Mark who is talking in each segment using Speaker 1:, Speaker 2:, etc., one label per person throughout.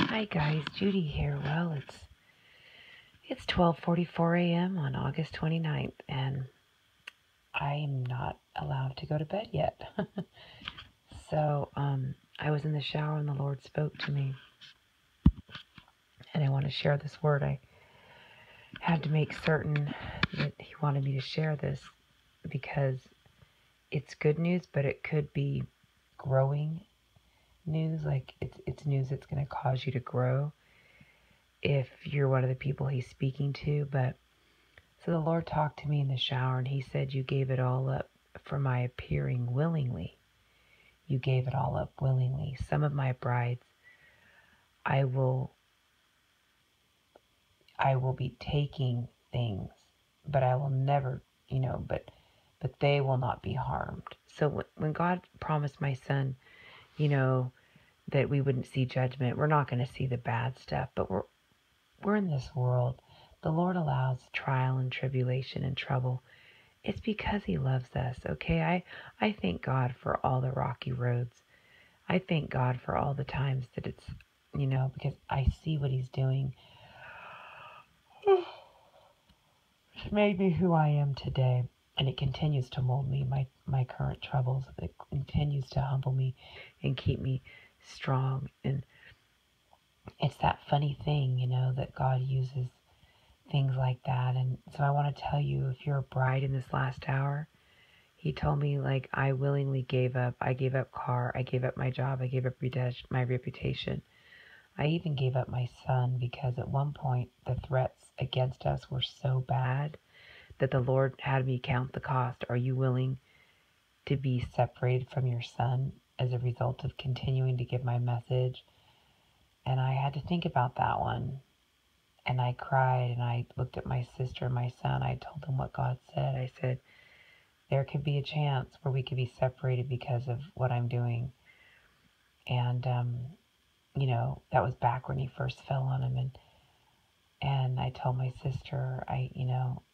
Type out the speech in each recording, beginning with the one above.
Speaker 1: Hi guys, Judy here. Well, it's 12:44 a.m. on August 29th, and I'm not allowed to go to bed yet. So, I was in the shower and the Lord spoke to me, and I want to share this word. I had to make certain that He wanted me to share this because it's good news, but it could be growing news. Like it's news that's going to cause you to grow if you're one of the people He's speaking to, but so the Lord talked to me in the shower, and He said, you gave it all up for my appearing willingly. You gave it all up willingly. Some of my brides, I will be taking things, but I will never, but they will not be harmed. So when God promised my son, that we wouldn't see judgment, we're not going to see the bad stuff, but we're in this world. The Lord allows trial and tribulation and trouble. It's because He loves us, okay? I thank God for all the rocky roads. I thank God for all the times that it's, because I see what He's doing. It's made me who I am today, and it continues to mold me, my current troubles. It continues to humble me and keep me strong. And it's that funny thing, that God uses things like that. And so I want to tell you, if you're a bride in this last hour, He told me, I willingly gave up. I gave up car. I gave up my job. I gave up my reputation. I even gave up my son because at one point the threats against us were so bad that the Lord had me count the cost. Are you willing to be separated from your son as a result of continuing to give my message? And I had to think about that one. And I cried, and I looked at my sister and my son. I told them what God said. I said, there could be a chance where we could be separated because of what I'm doing. And, that was back when he first fell on him. And I told my sister,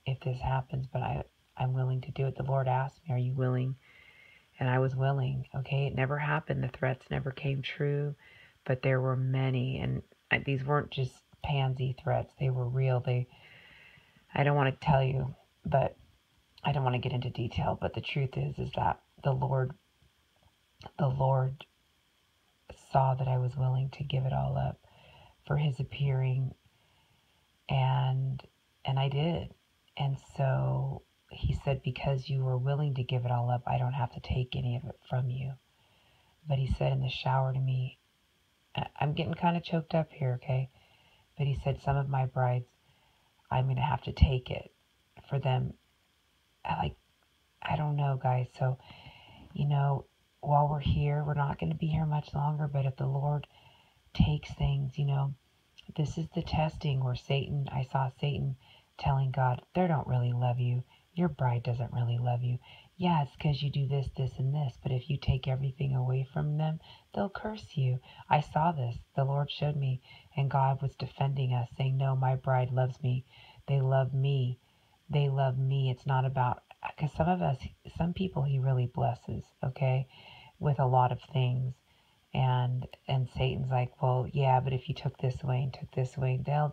Speaker 1: if this happens, but I'm willing to do it. The Lord asked me, are you willing? And I was willing, okay? It never happened. The threats never came true, but there were many. And these weren't just pansy threats. They were real. I don't want to tell you, but I don't want to get into detail, but the truth is that the Lord saw that I was willing to give it all up for His appearing, and I did. And so He said, because you were willing to give it all up, I don't have to take any of it from you. But He said in the shower to me, I'm getting kind of choked up here, okay? But He said, some of my brides, I'm going to have to take it for them. I don't know, guys. So, while we're here, we're not going to be here much longer, but if the Lord takes things, this is the testing where I saw Satan telling God, they don't really love you. Your bride doesn't really love you. Yeah, it's because you do this, this, and this, but if you take everything away from them, they'll curse you. I saw this. The Lord showed me, and God was defending us, saying, no, my bride loves me. They love me. They love me. It's not about, because some people He really blesses, okay, with a lot of things. And Satan's like, well, yeah, but if you took this away and took this away, they're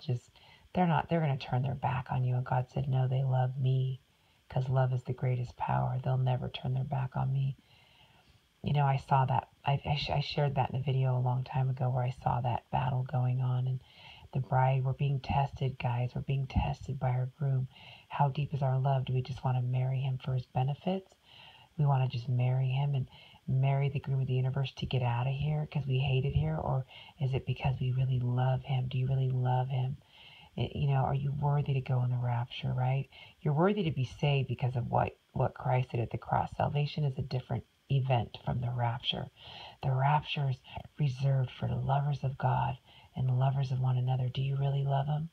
Speaker 1: going to turn their back on you. And God said, no, they love me, because love is the greatest power. They'll never turn their back on me. I saw that. I shared that in a video a long time ago where I saw that battle going on. And the bride, we're being tested, guys. We're being tested by our groom. How deep is our love? Do we just want to marry him for his benefits? We want to just marry him and marry the groom of the universe to get out of here because we hate it here? Or is it because we really love him? Do you really love him? Are you worthy to go in the rapture, right? You're worthy to be saved because of what Christ did at the cross. Salvation is a different event from the rapture. The rapture is reserved for the lovers of God and lovers of one another. Do you really love him?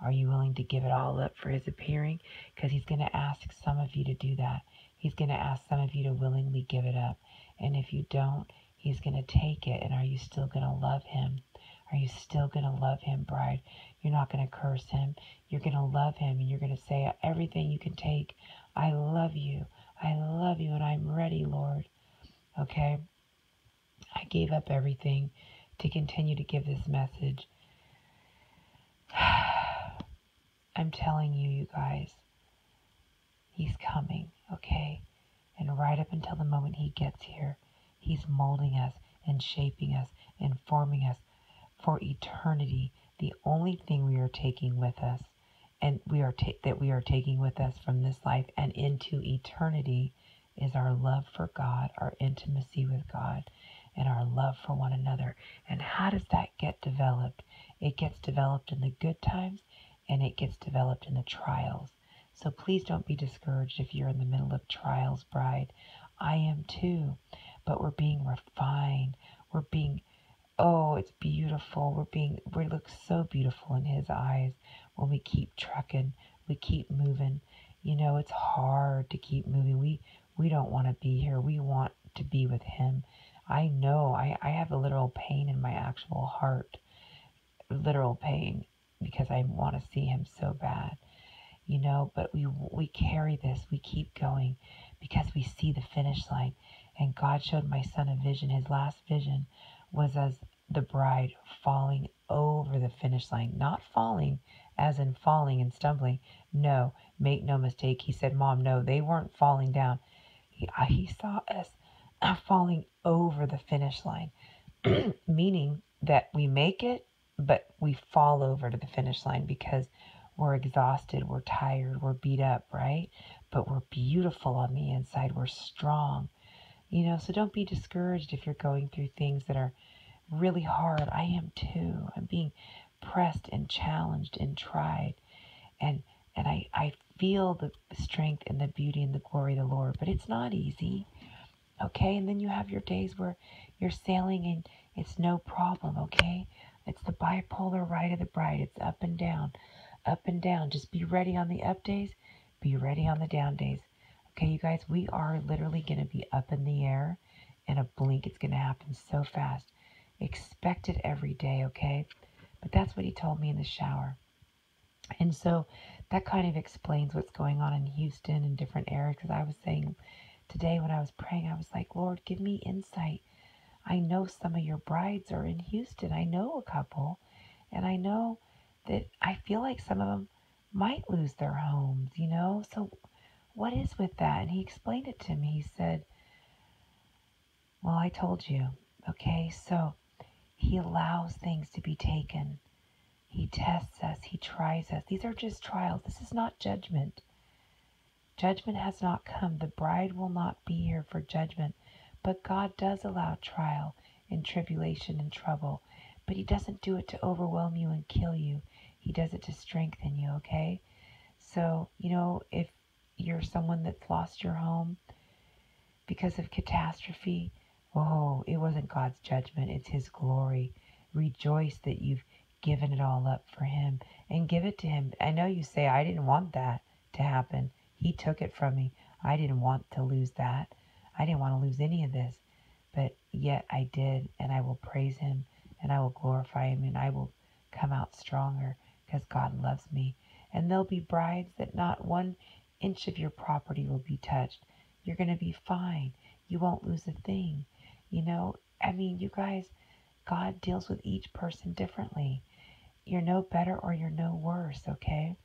Speaker 1: Are you willing to give it all up for his appearing? Because he's going to ask some of you to do that. He's going to ask some of you to willingly give it up. And if you don't, he's going to take it. And are you still going to love him? Are you still going to love him, bride? You're not going to curse him. You're going to love him, and you're going to say, everything you can take, I love you. I love you, and I'm ready, Lord. Okay? I gave up everything to continue to give this message. I'm telling you, you guys, he's coming, okay? And right up until the moment he gets here, he's molding us and shaping us and forming us for eternity. The only thing we are taking with us, and that we are taking with us from this life and into eternity, is our love for God, our intimacy with God, and our love for one another. And how does that get developed? It gets developed in the good times, and it gets developed in the trials. So please don't be discouraged if you're in the middle of trials, bride. I am too. But we're being refined. We're being, oh, it's beautiful. We look so beautiful in his eyes when we keep trucking. We keep moving. You know, it's hard to keep moving. We don't want to be here. We want to be with him. I know I have a literal pain in my actual heart. Literal pain, because I want to see him so bad. You know, but we carry this, we keep going because we see the finish line. And God showed my son a vision. His last vision was as the bride falling over the finish line, not falling as in falling and stumbling. No, make no mistake. He said, Mom, no, they weren't falling down. He saw us falling over the finish line, meaning that we make it, but we fall over to the finish line because we're exhausted, we're tired, we're beat up, right? But we're beautiful on the inside, we're strong. You know, so don't be discouraged if you're going through things that are really hard. I am too. I'm being pressed and challenged and tried. And I feel the strength and the beauty and the glory of the Lord, but it's not easy. Okay, and then you have your days where you're sailing and it's no problem, okay? It's the bipolar ride of the bride. It's up and down, up and down. Just be ready on the up days, be ready on the down days. Okay, you guys, we are literally going to be up in the air in a blink. It's going to happen so fast. Expect it every day, okay? But that's what he told me in the shower. And so that kind of explains what's going on in Houston and different areas, because I was saying today when I was praying, I was like, Lord, give me insight. I know some of your brides are in Houston. I know a couple, and I know that I feel like some of them might lose their homes, you know? So what is with that? And he explained it to me. He said, well, I told you, okay? So he allows things to be taken. He tests us. He tries us. These are just trials. This is not judgment. Judgment has not come. The bride will not be here for judgment. But God does allow trial and tribulation and trouble. But he doesn't do it to overwhelm you and kill you. He does it to strengthen you, okay? So, you know, if you're someone that's lost your home because of catastrophe, oh, it wasn't God's judgment. It's his glory. Rejoice that you've given it all up for him and give it to him. I know you say, I didn't want that to happen. He took it from me. I didn't want to lose that. I didn't want to lose any of this. But yet I did, and I will praise him, and I will glorify him, and I will come out stronger because God loves me. And there'll be brides that not 1 inch of your property will be touched. You're going to be fine. You won't lose a thing. You know, I mean, you guys, God deals with each person differently. You're no better or you're no worse, okay?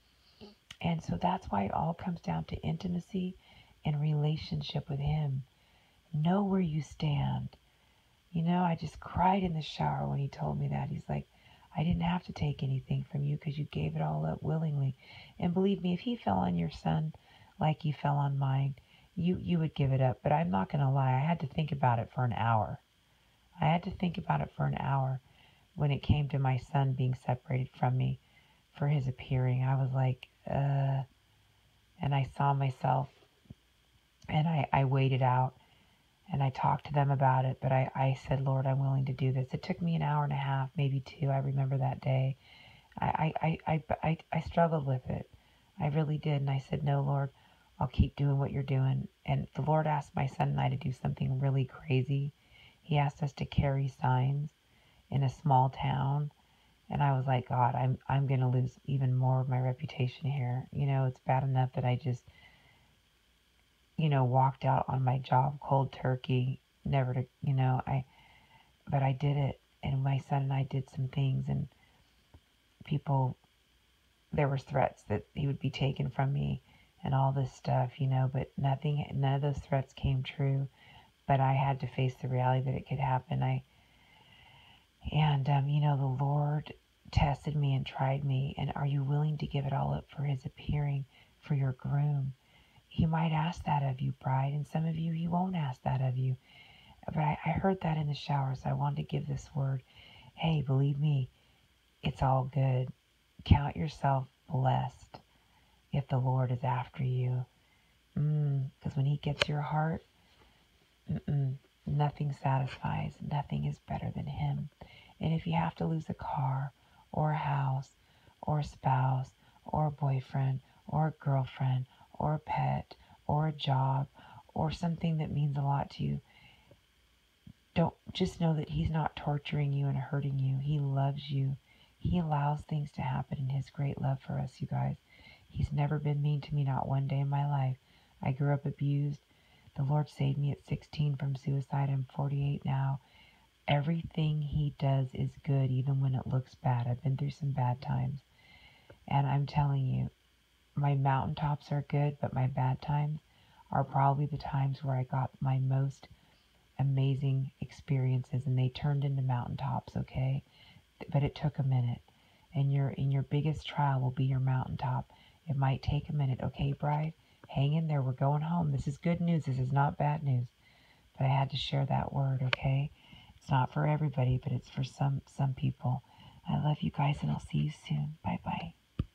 Speaker 1: And so that's why it all comes down to intimacy and relationship with him. Know where you stand. You know, I just cried in the shower when he told me that. He's like, I didn't have to take anything from you because you gave it all up willingly. And believe me, if he fell on your son like he fell on mine, you would give it up. But I'm not going to lie. I had to think about it for an hour. I had to think about it for an hour when it came to my son being separated from me for his appearing. I was like, and I saw myself, and I waited out, and I talked to them about it, but I said, Lord, I'm willing to do this. It took me an hour and a half, maybe 2. I remember that day. I struggled with it. I really did, and I said, no, Lord, I'll keep doing what you're doing. And the Lord asked my son and I to do something really crazy. He asked us to carry signs in a small town. And I was like, God, I'm going to lose even more of my reputation here. You know, it's bad enough that I just, you know, walked out on my job cold turkey, never to, you know, but I did it. And my son and I did some things, and people there was threats that he would be taken from me and all this stuff, but none of those threats came true. But I had to face the reality that it could happen. The Lord tested me and tried me. And are you willing to give it all up for his appearing, for your groom? He might ask that of you, bride, and some of you, he won't ask that of you. But I heard that in the shower, so I wanted to give this word. Hey, believe me, it's all good. Count yourself blessed if the Lord is after you. Because when he gets your heart, nothing satisfies. Nothing is better than him. And if you have to lose a car or a house or a spouse or a boyfriend or a girlfriend or a pet or a job or something that means a lot to you, don't just know that he's not torturing you and hurting you. He loves you. He allows things to happen in his great love for us, you guys. He's never been mean to me, not one day in my life. I grew up abused. The Lord saved me at 16 from suicide. I'm 48 now. Everything he does is good, even when it looks bad. I've been through some bad times. And I'm telling you, my mountaintops are good, but my bad times are probably the times where I got my most amazing experiences, and they turned into mountaintops, okay? But it took a minute. And your biggest trial will be your mountaintop. It might take a minute, okay, bride? Hang in there. We're going home. This is good news. This is not bad news. But I had to share that word, okay? It's not for everybody, but it's for some people. I love you guys, and I'll see you soon. Bye-bye.